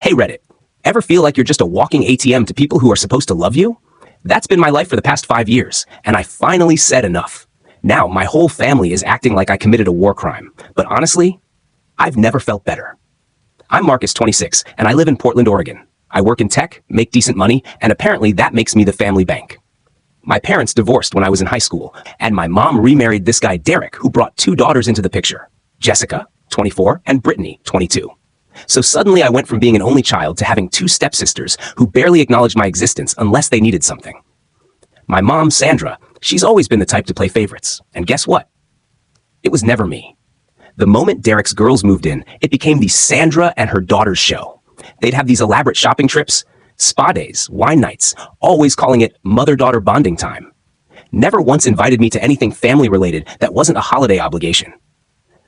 Hey Reddit, ever feel like you're just a walking ATM to people who are supposed to love you? That's been my life for the past 5 years, and I finally said enough. Now my whole family is acting like I committed a war crime, but honestly, I've never felt better. I'm Marcus, 26, and I live in Portland, Oregon. I work in tech, make decent money, and apparently that makes me the family bank. My parents divorced when I was in high school, and my mom remarried this guy Derek, who brought 2 daughters into the picture, Jessica, 24, and Brittany, 22. So suddenly I went from being an only child to having 2 stepsisters who barely acknowledged my existence unless they needed something. My mom, Sandra, she's always been the type to play favorites. And guess what? It was never me. The moment Derek's girls moved in, it became the Sandra and her daughters show. They'd have these elaborate shopping trips, spa days, wine nights, always calling it mother-daughter bonding time. Never once invited me to anything family-related that wasn't a holiday obligation.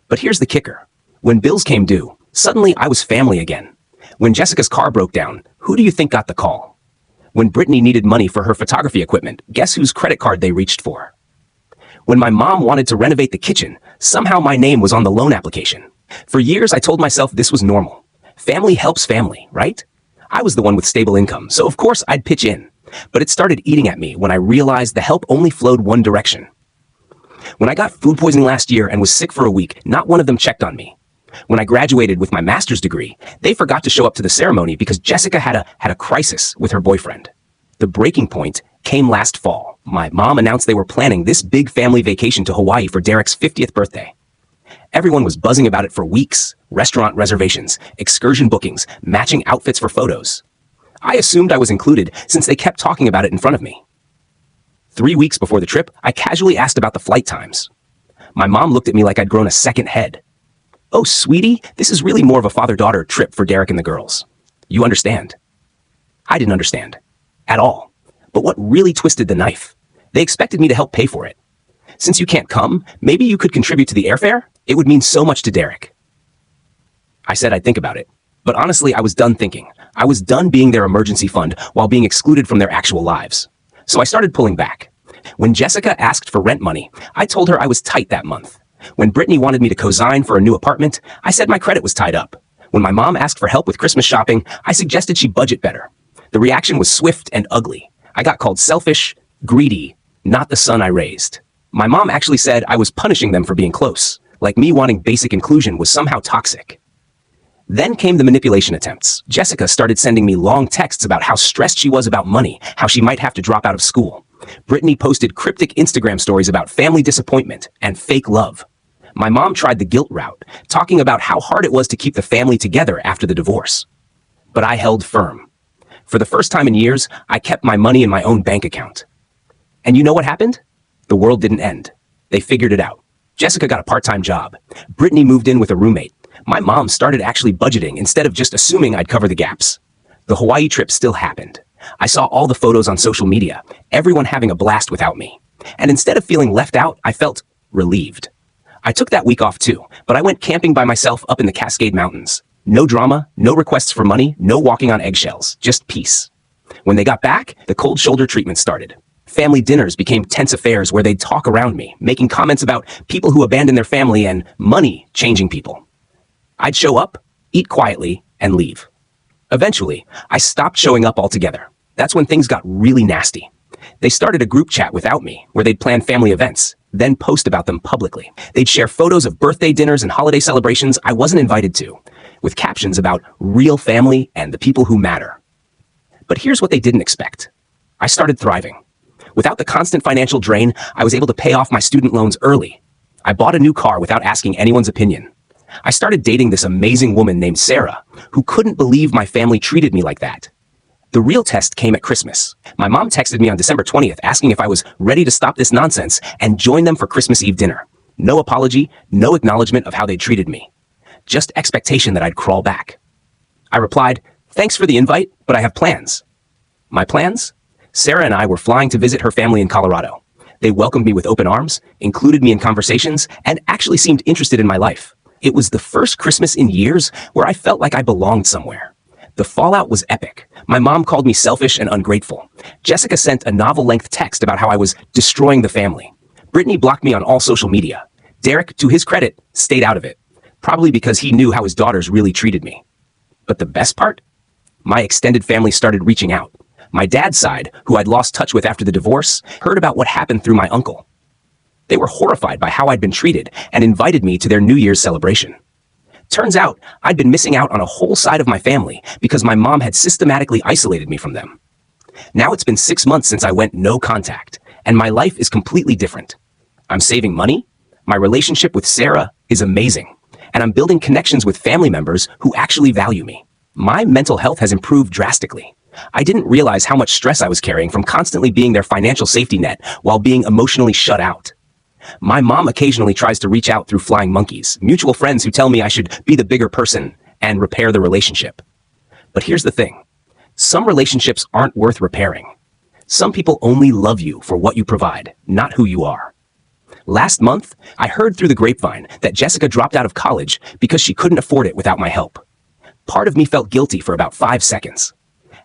But here's the kicker. When bills came due, suddenly I was family again. When Jessica's car broke down, who do you think got the call? When Brittany needed money for her photography equipment, guess whose credit card they reached for? When my mom wanted to renovate the kitchen, somehow my name was on the loan application. For years, I told myself this was normal. Family helps family, right? I was the one with stable income, so of course I'd pitch in. But it started eating at me when I realized the help only flowed one direction. When I got food poisoning last year and was sick for a week, not one of them checked on me. When I graduated with my master's degree, they forgot to show up to the ceremony because Jessica had a crisis with her boyfriend. The breaking point came last fall. My mom announced they were planning this big family vacation to Hawaii for Derek's 50th birthday. Everyone was buzzing about it for weeks. Restaurant reservations, excursion bookings, matching outfits for photos. I assumed I was included since they kept talking about it in front of me. 3 weeks before the trip, I casually asked about the flight times. My mom looked at me like I'd grown a second head. "Oh, sweetie, this is really more of a father-daughter trip for Derek and the girls. You understand?" I didn't understand. At all. But what really twisted the knife? They expected me to help pay for it. "Since you can't come, maybe you could contribute to the airfare? It would mean so much to Derek." I said I'd think about it. But honestly, I was done thinking. I was done being their emergency fund while being excluded from their actual lives. So I started pulling back. When Jessica asked for rent money, I told her I was tight that month. When Brittany wanted me to co-sign for a new apartment, I said my credit was tied up. When my mom asked for help with Christmas shopping, I suggested she budget better. The reaction was swift and ugly. I got called selfish, greedy, not the son I raised. My mom actually said I was punishing them for being close, like me wanting basic inclusion was somehow toxic. Then came the manipulation attempts. Jessica started sending me long texts about how stressed she was about money, how she might have to drop out of school. Brittany posted cryptic Instagram stories about family disappointment and fake love. My mom tried the guilt route, talking about how hard it was to keep the family together after the divorce. But I held firm. For the first time in years, I kept my money in my own bank account. And you know what happened? The world didn't end. They figured it out. Jessica got a part-time job. Brittany moved in with a roommate. My mom started actually budgeting instead of just assuming I'd cover the gaps. The Hawaii trip still happened. I saw all the photos on social media, everyone having a blast without me. And instead of feeling left out, I felt relieved. I took that week off too, but I went camping by myself up in the Cascade Mountains. No drama, no requests for money, no walking on eggshells, just peace. When they got back, the cold shoulder treatment started. Family dinners became tense affairs where they'd talk around me, making comments about people who abandon their family and money changing people. I'd show up, eat quietly, and leave. Eventually, I stopped showing up altogether. That's when things got really nasty. They started a group chat without me, where they'd plan family events, then post about them publicly. They'd share photos of birthday dinners and holiday celebrations I wasn't invited to, with captions about real family and the people who matter. But here's what they didn't expect. I started thriving. Without the constant financial drain, I was able to pay off my student loans early. I bought a new car without asking anyone's opinion. I started dating this amazing woman named Sarah, who couldn't believe my family treated me like that. The real test came at Christmas. My mom texted me on December 20th asking if I was ready to stop this nonsense and join them for Christmas Eve dinner. No apology, no acknowledgement of how they treated me. Just expectation that I'd crawl back. I replied, "Thanks for the invite, but I have plans." My plans? Sarah and I were flying to visit her family in Colorado. They welcomed me with open arms, included me in conversations, and actually seemed interested in my life. It was the first Christmas in years where I felt like I belonged somewhere. The fallout was epic. My mom called me selfish and ungrateful. Jessica sent a novel-length text about how I was destroying the family. Brittany blocked me on all social media. Derek, to his credit, stayed out of it, probably because he knew how his daughters really treated me. But the best part? my extended family started reaching out. My dad's side, who I'd lost touch with after the divorce, heard about what happened through my uncle. They were horrified by how I'd been treated and invited me to their New Year's celebration. Turns out, I'd been missing out on a whole side of my family because my mom had systematically isolated me from them. Now it's been 6 months since I went no contact, and my life is completely different. I'm saving money, my relationship with Sarah is amazing, and I'm building connections with family members who actually value me. My mental health has improved drastically. I didn't realize how much stress I was carrying from constantly being their financial safety net while being emotionally shut out. My mom occasionally tries to reach out through flying monkeys, mutual friends who tell me I should be the bigger person and repair the relationship. But here's the thing. Some relationships aren't worth repairing. Some people only love you for what you provide, not who you are. Last month, I heard through the grapevine that Jessica dropped out of college because she couldn't afford it without my help. Part of me felt guilty for about 5 seconds.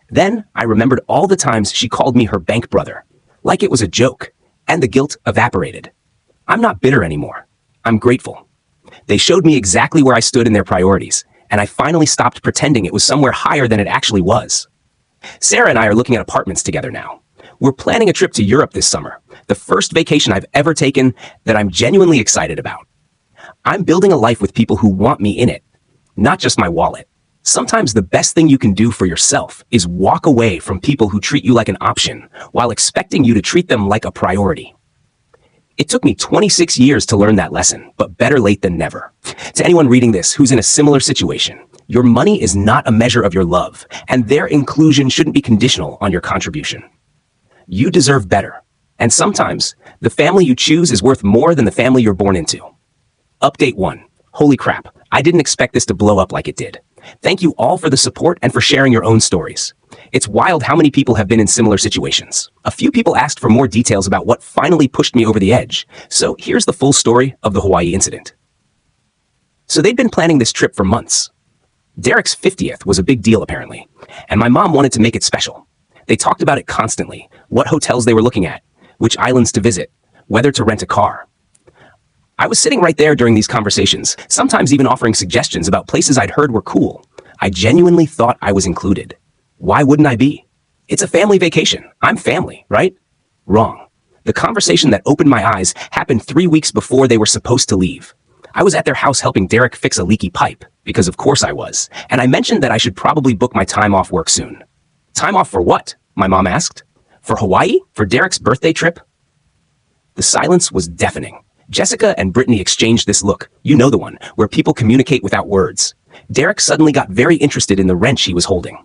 Then I remembered all the times she called me her bank brother, like it was a joke, and the guilt evaporated. I'm not bitter anymore. I'm grateful. They showed me exactly where I stood in their priorities, and I finally stopped pretending it was somewhere higher than it actually was. Sarah and I are looking at apartments together now. We're planning a trip to Europe this summer, the first vacation I've ever taken that I'm genuinely excited about. I'm building a life with people who want me in it, not just my wallet. Sometimes the best thing you can do for yourself is walk away from people who treat you like an option while expecting you to treat them like a priority. It took me 26 years to learn that lesson, but better late than never. To anyone reading this who's in a similar situation, your money is not a measure of your love, and their inclusion shouldn't be conditional on your contribution. You deserve better, and sometimes the family you choose is worth more than the family you're born into. Update 1. Holy crap, I didn't expect this to blow up like it did. Thank you all for the support and for sharing your own stories. It's wild how many people have been in similar situations. A few people asked for more details about what finally pushed me over the edge, so here's the full story of the Hawaii incident. So they'd been planning this trip for months. Derek's 50th was a big deal apparently, and my mom wanted to make it special. They talked about it constantly, what hotels they were looking at, which islands to visit, whether to rent a car. I was sitting right there during these conversations, sometimes even offering suggestions about places I'd heard were cool. I genuinely thought I was included. Why wouldn't I be? It's a family vacation. I'm family, right? Wrong. The conversation that opened my eyes happened 3 weeks before they were supposed to leave. I was at their house helping Derek fix a leaky pipe, because of course I was, and I mentioned that I should probably book my time off work soon. Time off for what? My mom asked. For Hawaii? For Derek's birthday trip? The silence was deafening. Jessica and Brittany exchanged this look, you know the one, where people communicate without words. Derek suddenly got very interested in the wrench he was holding.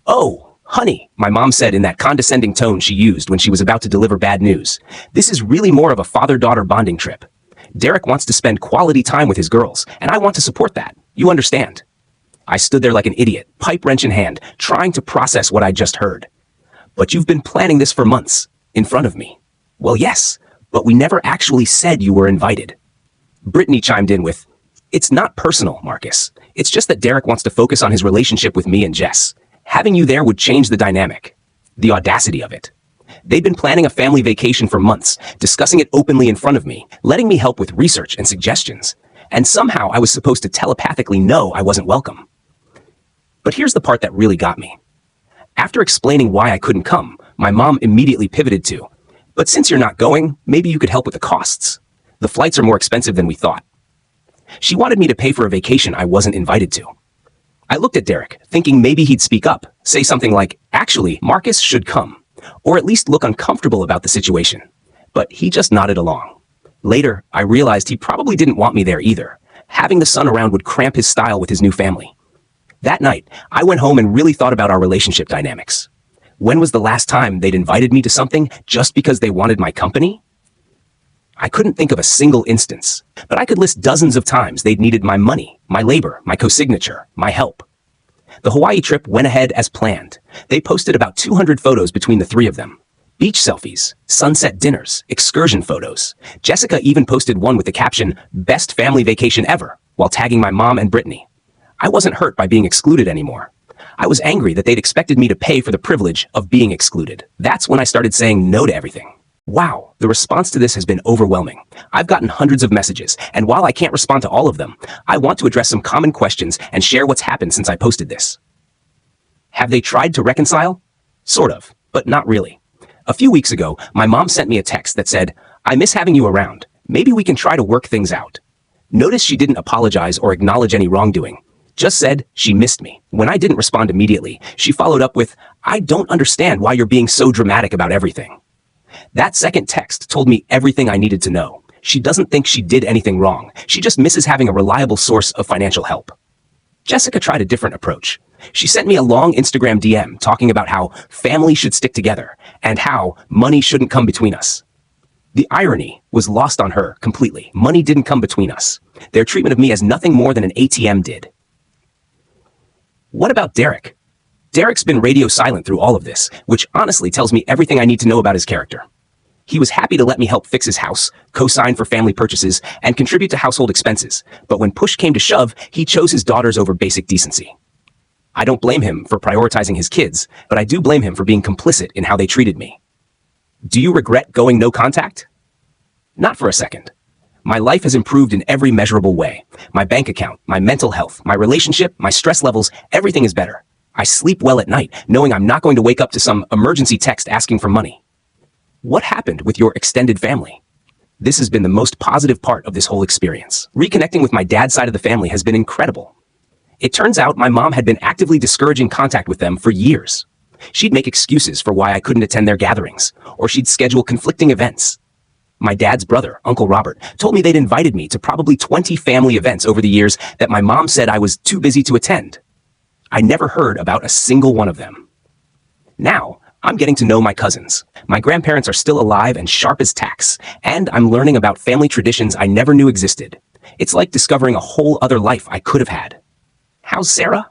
Oh, honey, my mom said in that condescending tone she used when she was about to deliver bad news. This is really more of a father-daughter bonding trip. Derek wants to spend quality time with his girls, and I want to support that. You understand? I stood there like an idiot, pipe wrench in hand, trying to process what I just heard. But you've been planning this for months, in front of me. Well, yes, but we never actually said you were invited. Brittany chimed in with, it's not personal, Marcus. It's just that Derek wants to focus on his relationship with me and Jess. Having you there would change the dynamic. The audacity of it. They'd been planning a family vacation for months, discussing it openly in front of me, letting me help with research and suggestions. And somehow I was supposed to telepathically know I wasn't welcome. But here's the part that really got me. After explaining why I couldn't come, my mom immediately pivoted to, but since you're not going, maybe you could help with the costs. The flights are more expensive than we thought. She wanted me to pay for a vacation I wasn't invited to. I looked at Derek, thinking maybe he'd speak up, say something like, actually, Marcus should come, or at least look uncomfortable about the situation. But he just nodded along. Later, I realized he probably didn't want me there either. Having the son around would cramp his style with his new family. That night, I went home and really thought about our relationship dynamics. When was the last time they'd invited me to something just because they wanted my company? I couldn't think of a single instance, but I could list dozens of times they'd needed my money, my labor, my co-signature, my help. The Hawaii trip went ahead as planned. They posted about 200 photos between the three of them. Beach selfies, sunset dinners, excursion photos. Jessica even posted one with the caption, "Best family vacation ever," while tagging my mom and Brittany. I wasn't hurt by being excluded anymore. I was angry that they'd expected me to pay for the privilege of being excluded. That's when I started saying no to everything. Wow, the response to this has been overwhelming. I've gotten hundreds of messages, and while I can't respond to all of them, I want to address some common questions and share what's happened since I posted this. Have they tried to reconcile? Sort of, but not really. A few weeks ago, my mom sent me a text that said, "I miss having you around. Maybe we can try to work things out." Notice she didn't apologize or acknowledge any wrongdoing. Just said she missed me. When I didn't respond immediately, she followed up with, "I don't understand why you're being so dramatic about everything." That second text told me everything I needed to know. She doesn't think she did anything wrong. She just misses having a reliable source of financial help. Jessica tried a different approach. She sent me a long Instagram DM talking about how family should stick together and how money shouldn't come between us. The irony was lost on her completely. Money didn't come between us. Their treatment of me as nothing more than an ATM did. What about Derek? Derek's been radio silent through all of this, which honestly tells me everything I need to know about his character. He was happy to let me help fix his house, co-sign for family purchases, and contribute to household expenses, but when push came to shove, he chose his daughters over basic decency. I don't blame him for prioritizing his kids, but I do blame him for being complicit in how they treated me. Do you regret going no contact? Not for a second. My life has improved in every measurable way. My bank account, my mental health, my relationship, my stress levels, everything is better. I sleep well at night, knowing I'm not going to wake up to some emergency text asking for money. What happened with your extended family? This has been the most positive part of this whole experience. Reconnecting with my dad's side of the family has been incredible. It turns out my mom had been actively discouraging contact with them for years. She'd make excuses for why I couldn't attend their gatherings, or she'd schedule conflicting events. My dad's brother, Uncle Robert, told me they'd invited me to probably 20 family events over the years that my mom said I was too busy to attend. I never heard about a single one of them. Now, I'm getting to know my cousins. My grandparents are still alive and sharp as tacks, and I'm learning about family traditions I never knew existed. It's like discovering a whole other life I could have had. How's Sarah?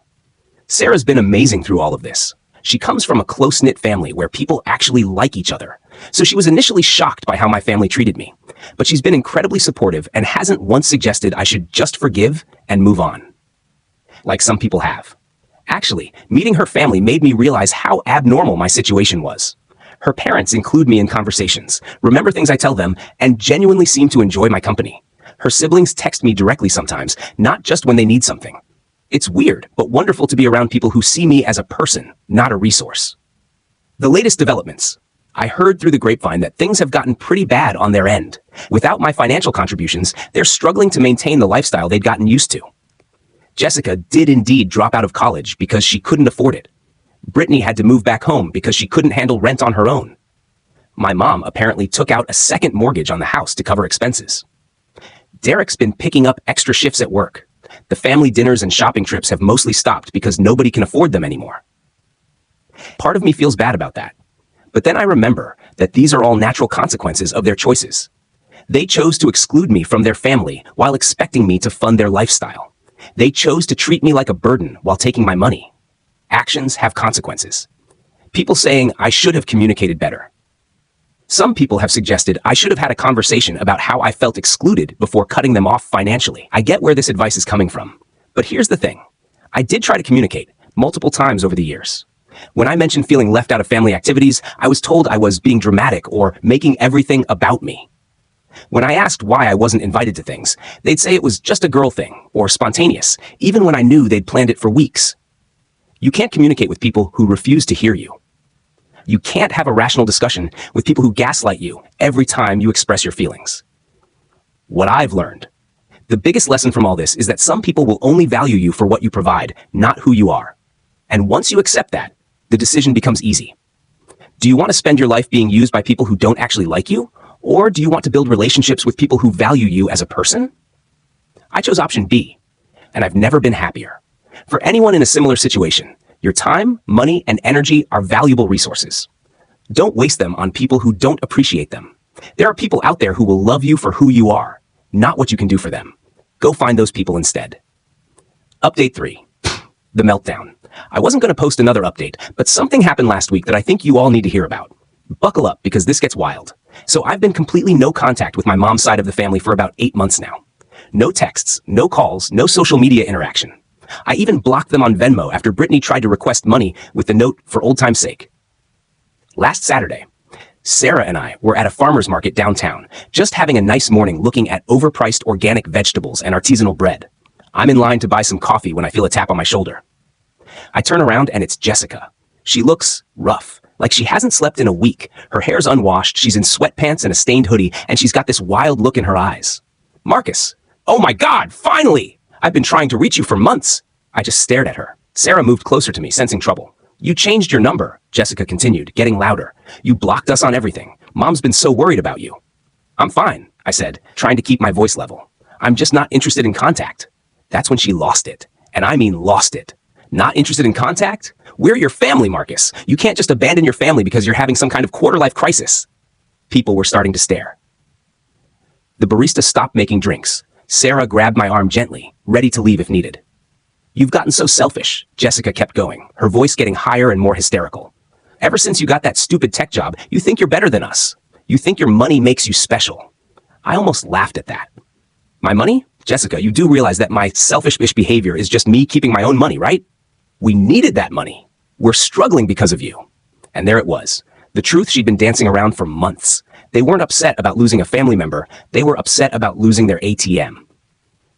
Sarah's been amazing through all of this. She comes from a close-knit family where people actually like each other, so she was initially shocked by how my family treated me. But she's been incredibly supportive and hasn't once suggested I should just forgive and move on, like some people have. Actually, meeting her family made me realize how abnormal my situation was. Her parents include me in conversations, remember things I tell them, and genuinely seem to enjoy my company. Her siblings text me directly sometimes, not just when they need something. It's weird, but wonderful to be around people who see me as a person, not a resource. The latest developments. I heard through the grapevine that things have gotten pretty bad on their end. Without my financial contributions, they're struggling to maintain the lifestyle they'd gotten used to. Jessica did indeed drop out of college because she couldn't afford it. Brittany had to move back home because she couldn't handle rent on her own. My mom apparently took out a second mortgage on the house to cover expenses. Derek's been picking up extra shifts at work. The family dinners and shopping trips have mostly stopped because nobody can afford them anymore. Part of me feels bad about that. But then I remember that these are all natural consequences of their choices. They chose to exclude me from their family while expecting me to fund their lifestyle. They chose to treat me like a burden while taking my money. Actions have consequences. People saying I should have communicated better. Some people have suggested I should have had a conversation about how I felt excluded before cutting them off financially. I get where this advice is coming from. But here's the thing. I did try to communicate multiple times over the years. When I mentioned feeling left out of family activities, I was told I was being dramatic or making everything about me. When I asked why I wasn't invited to things, they'd say it was just a girl thing or spontaneous, even when I knew they'd planned it for weeks. You can't communicate with people who refuse to hear you. You can't have a rational discussion with people who gaslight you every time you express your feelings. What I've learned, the biggest lesson from all this is that some people will only value you for what you provide, not who you are. And once you accept that, the decision becomes easy. Do you want to spend your life being used by people who don't actually like you? Or do you want to build relationships with people who value you as a person? I chose option B, and I've never been happier. For anyone in a similar situation, your time, money, and energy are valuable resources. Don't waste them on people who don't appreciate them. There are people out there who will love you for who you are, not what you can do for them. Go find those people instead. Update 3. The meltdown. I wasn't going to post another update, but something happened last week that I think you all need to hear about. Buckle up, because this gets wild. So I've been completely no contact with my mom's side of the family for about 8 months now. No texts, no calls, no social media interaction. I even blocked them on Venmo after Brittany tried to request money with the note "for old time's sake." Last Saturday, Sarah and I were at a farmer's market downtown, just having a nice morning looking at overpriced organic vegetables and artisanal bread. I'm in line to buy some coffee when I feel a tap on my shoulder. I turn around and it's Jessica. She looks rough, like she hasn't slept in a week. Her hair's unwashed, she's in sweatpants and a stained hoodie, and she's got this wild look in her eyes. Marcus! Oh my God, finally! I've been trying to reach you for months. I just stared at her. Sarah moved closer to me, sensing trouble. You changed your number, Jessica continued, getting louder. You blocked us on everything. Mom's been so worried about you. I'm fine, I said, trying to keep my voice level. I'm just not interested in contact. That's when she lost it. And I mean lost it. Not interested in contact? We're your family, Marcus. You can't just abandon your family because you're having some kind of quarter-life crisis. People were starting to stare. The barista stopped making drinks. Sarah grabbed my arm gently, ready to leave if needed. You've gotten so selfish, Jessica kept going, her voice getting higher and more hysterical. Ever since you got that stupid tech job, you think you're better than us. You think your money makes you special. I almost laughed at that. My money? Jessica, you do realize that my selfish behavior is just me keeping my own money, right? We needed that money. We're struggling because of you. And there it was. The truth she'd been dancing around for months. They weren't upset about losing a family member. They were upset about losing their ATM.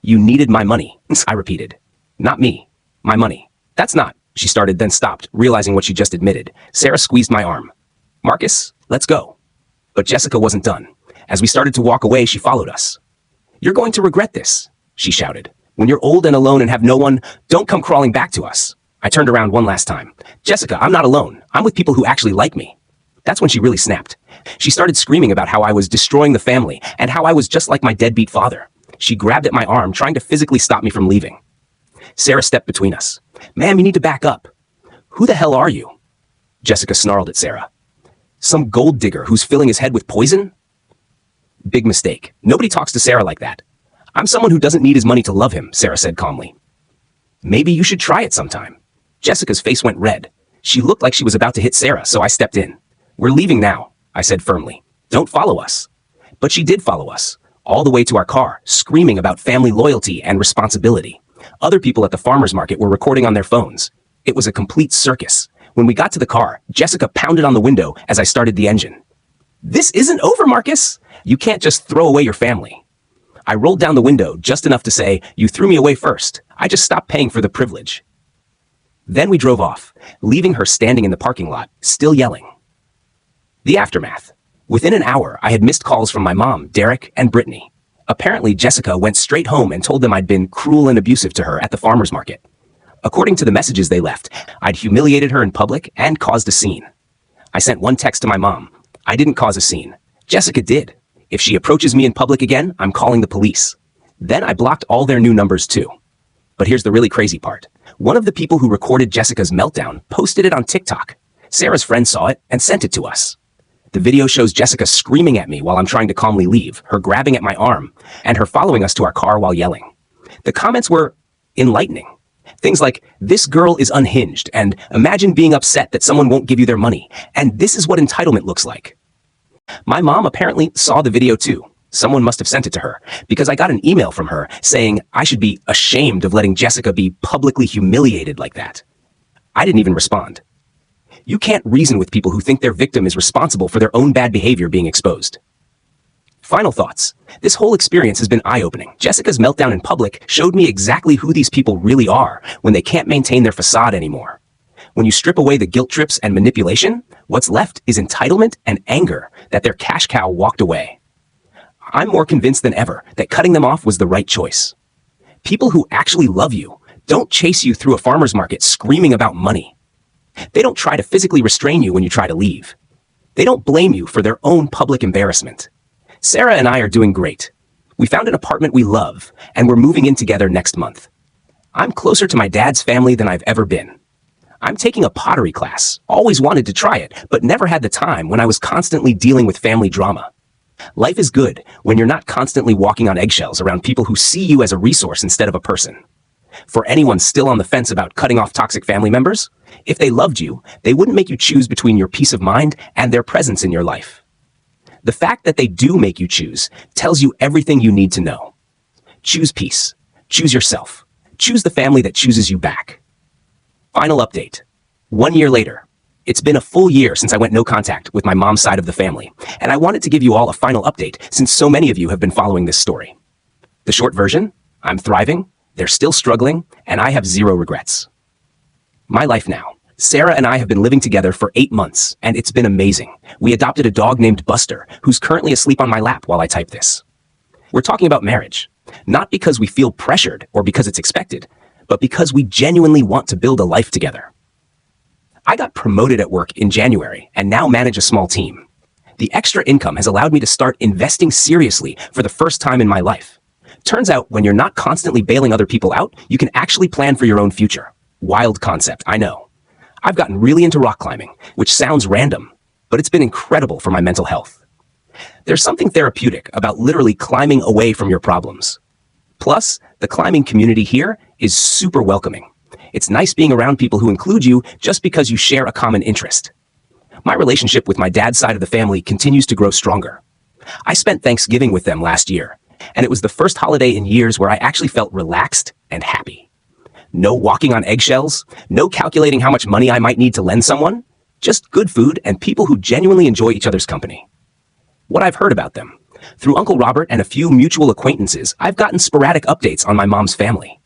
You needed my money, I repeated. Not me. My money. That's not, she started, then stopped, realizing what she just admitted. Sarah squeezed my arm. Marcus, let's go. But Jessica wasn't done. As we started to walk away, she followed us. You're going to regret this, she shouted. When you're old and alone and have no one, don't come crawling back to us. I turned around one last time. Jessica, I'm not alone. I'm with people who actually like me. That's when she really snapped. She started screaming about how I was destroying the family and how I was just like my deadbeat father. She grabbed at my arm, trying to physically stop me from leaving. Sarah stepped between us. Ma'am, you need to back up. Who the hell are you? Jessica snarled at Sarah. Some gold digger who's filling his head with poison? Big mistake. Nobody talks to Sarah like that. I'm someone who doesn't need his money to love him, Sarah said calmly. Maybe you should try it sometime. Jessica's face went red. She looked like she was about to hit Sarah, so I stepped in. We're leaving now, I said firmly. Don't follow us. But she did follow us, all the way to our car, screaming about family loyalty and responsibility. Other people at the farmer's market were recording on their phones. It was a complete circus. When we got to the car, Jessica pounded on the window as I started the engine. This isn't over, Marcus. You can't just throw away your family. I rolled down the window just enough to say, you threw me away first. I just stopped paying for the privilege. Then we drove off, leaving her standing in the parking lot, still yelling. The aftermath. Within an hour, I had missed calls from my mom, Derek, and Brittany. Apparently, Jessica went straight home and told them I'd been cruel and abusive to her at the farmer's market. According to the messages they left, I'd humiliated her in public and caused a scene. I sent one text to my mom. I didn't cause a scene. Jessica did. If she approaches me in public again, I'm calling the police. Then I blocked all their new numbers too. But here's the really crazy part. One of the people who recorded Jessica's meltdown posted it on TikTok. Sarah's friend saw it and sent it to us. The video shows Jessica screaming at me while I'm trying to calmly leave, her grabbing at my arm, and her following us to our car while yelling. The comments were enlightening. Things like, this girl is unhinged, and imagine being upset that someone won't give you their money, and this is what entitlement looks like. My mom apparently saw the video too. Someone must have sent it to her, because I got an email from her saying I should be ashamed of letting Jessica be publicly humiliated like that. I didn't even respond. You can't reason with people who think their victim is responsible for their own bad behavior being exposed. Final thoughts. This whole experience has been eye-opening. Jessica's meltdown in public showed me exactly who these people really are when they can't maintain their facade anymore. When you strip away the guilt trips and manipulation, what's left is entitlement and anger that their cash cow walked away. I'm more convinced than ever that cutting them off was the right choice. People who actually love you don't chase you through a farmer's market screaming about money. They don't try to physically restrain you when you try to leave. They don't blame you for their own public embarrassment. Sarah and I are doing great. We found an apartment we love, and we're moving in together next month. I'm closer to my dad's family than I've ever been. I'm taking a pottery class, always wanted to try it, but never had the time when I was constantly dealing with family drama. Life is good when you're not constantly walking on eggshells around people who see you as a resource instead of a person. For anyone still on the fence about cutting off toxic family members, if they loved you, they wouldn't make you choose between your peace of mind and their presence in your life. The fact that they do make you choose tells you everything you need to know. Choose peace. Choose yourself. Choose the family that chooses you back. Final update. 1 year later. It's been a full year since I went no contact with my mom's side of the family, and I wanted to give you all a final update since so many of you have been following this story. The short version, I'm thriving, they're still struggling, and I have zero regrets. My life now. Sarah and I have been living together for 8 months, and it's been amazing. We adopted a dog named Buster, who's currently asleep on my lap while I type this. We're talking about marriage, not because we feel pressured or because it's expected, but because we genuinely want to build a life together. I got promoted at work in January and now manage a small team. The extra income has allowed me to start investing seriously for the first time in my life. Turns out when you're not constantly bailing other people out, you can actually plan for your own future. Wild concept, I know. I've gotten really into rock climbing, which sounds random, but it's been incredible for my mental health. There's something therapeutic about literally climbing away from your problems. Plus, the climbing community here is super welcoming. It's nice being around people who include you just because you share a common interest. My relationship with my dad's side of the family continues to grow stronger. I spent Thanksgiving with them last year, and it was the first holiday in years where I actually felt relaxed and happy. No walking on eggshells, no calculating how much money I might need to lend someone, just good food and people who genuinely enjoy each other's company. What I've heard about them. Through Uncle Robert and a few mutual acquaintances, I've gotten sporadic updates on my mom's family.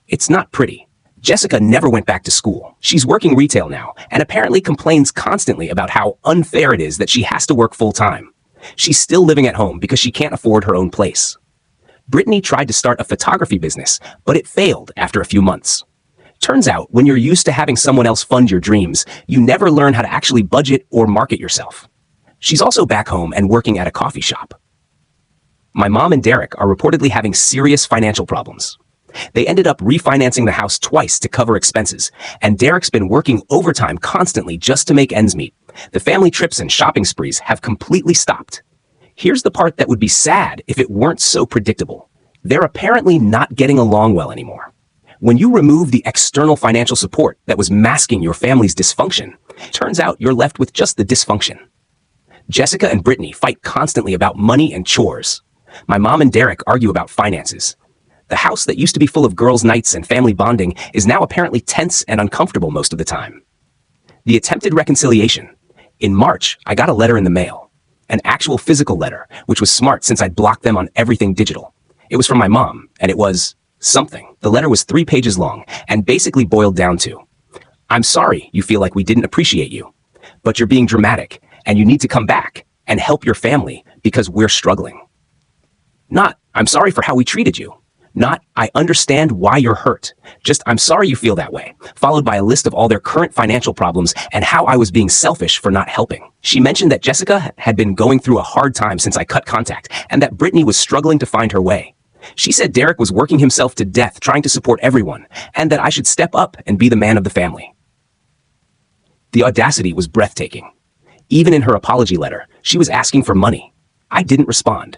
It's not pretty. Jessica never went back to school. She's working retail now and apparently complains constantly about how unfair it is that she has to work full-time. She's still living at home because she can't afford her own place. Brittany tried to start a photography business, but it failed after a few months. Turns out, when you're used to having someone else fund your dreams, you never learn how to actually budget or market yourself. She's also back home and working at a coffee shop. My mom and Derek are reportedly having serious financial problems. They ended up refinancing the house twice to cover expenses, and Derek's been working overtime constantly just to make ends meet. The family trips and shopping sprees have completely stopped. Here's the part that would be sad if it weren't so predictable. They're apparently not getting along well anymore. When you remove the external financial support that was masking your family's dysfunction, it turns out you're left with just the dysfunction. Jessica and Brittany fight constantly about money and chores. My mom and Derek argue about finances. The house that used to be full of girls' nights and family bonding is now apparently tense and uncomfortable most of the time. The attempted reconciliation. In March, I got a letter in the mail. An actual physical letter, which was smart since I'd blocked them on everything digital. It was from my mom, and it was something. The letter was 3 pages long and basically boiled down to, "I'm sorry you feel like we didn't appreciate you, but you're being dramatic, and you need to come back and help your family because we're struggling." Not, "I'm sorry for how we treated you." Not, "I understand why you're hurt." Just, "I'm sorry you feel that way," followed by a list of all their current financial problems and how I was being selfish for not helping. She mentioned that Jessica had been going through a hard time since I cut contact, and that Brittany was struggling to find her way. She said Derek was working himself to death trying to support everyone, and that I should step up and be the man of the family. The audacity was breathtaking. Even in her apology letter, she was asking for money. I didn't respond.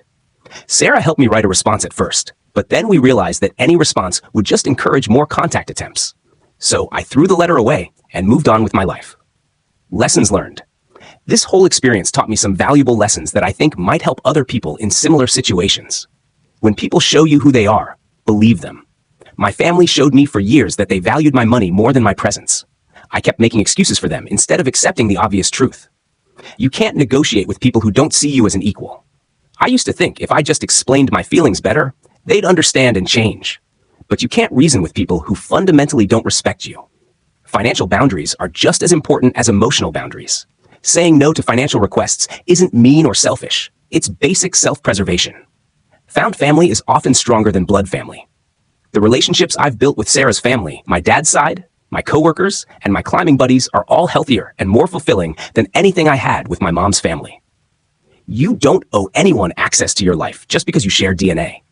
Sarah helped me write a response at first, but then we realized that any response would just encourage more contact attempts. So I threw the letter away and moved on with my life. Lessons learned. This whole experience taught me some valuable lessons that I think might help other people in similar situations. When people show you who they are, believe them. My family showed me for years that they valued my money more than my presence. I kept making excuses for them instead of accepting the obvious truth. You can't negotiate with people who don't see you as an equal. I used to think if I just explained my feelings better, they'd understand and change. But you can't reason with people who fundamentally don't respect you. Financial boundaries are just as important as emotional boundaries. Saying no to financial requests isn't mean or selfish. It's basic self-preservation. Found family is often stronger than blood family. The relationships I've built with Sarah's family, my dad's side, my coworkers, and my climbing buddies are all healthier and more fulfilling than anything I had with my mom's family. You don't owe anyone access to your life just because you share DNA.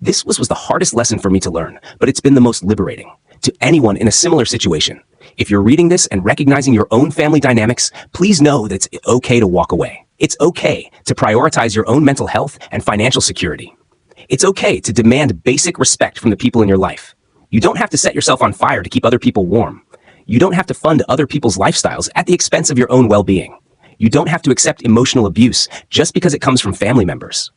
This was the hardest lesson for me to learn, but it's been the most liberating. To anyone in a similar situation, if you're reading this and recognizing your own family dynamics, please know that it's okay to walk away. It's okay to prioritize your own mental health and financial security. It's okay to demand basic respect from the people in your life. You don't have to set yourself on fire to keep other people warm. You don't have to fund other people's lifestyles at the expense of your own well-being. You don't have to accept emotional abuse just because it comes from family members.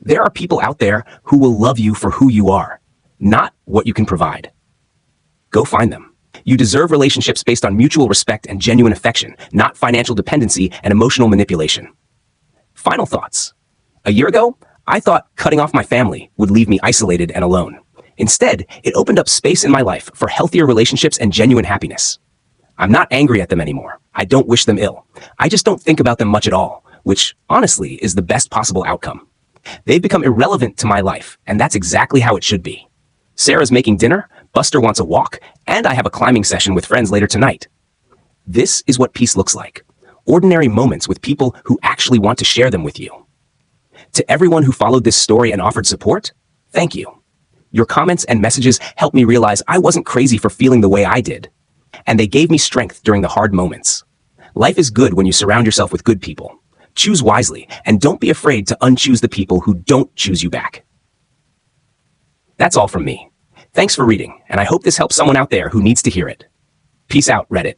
There are people out there who will love you for who you are, not what you can provide. Go find them. You deserve relationships based on mutual respect and genuine affection, not financial dependency and emotional manipulation. Final thoughts. A year ago, I thought cutting off my family would leave me isolated and alone. Instead, it opened up space in my life for healthier relationships and genuine happiness. I'm not angry at them anymore. I don't wish them ill. I just don't think about them much at all, which, honestly, is the best possible outcome. They've become irrelevant to my life, and that's exactly how it should be. Sarah's making dinner, Buster wants a walk, and I have a climbing session with friends later tonight. This is what peace looks like. Ordinary moments with people who actually want to share them with you. To everyone who followed this story and offered support, thank you. Your comments and messages helped me realize I wasn't crazy for feeling the way I did. And they gave me strength during the hard moments. Life is good when you surround yourself with good people. Choose wisely, and don't be afraid to unchoose the people who don't choose you back. That's all from me. Thanks for reading, and I hope this helps someone out there who needs to hear it. Peace out, Reddit.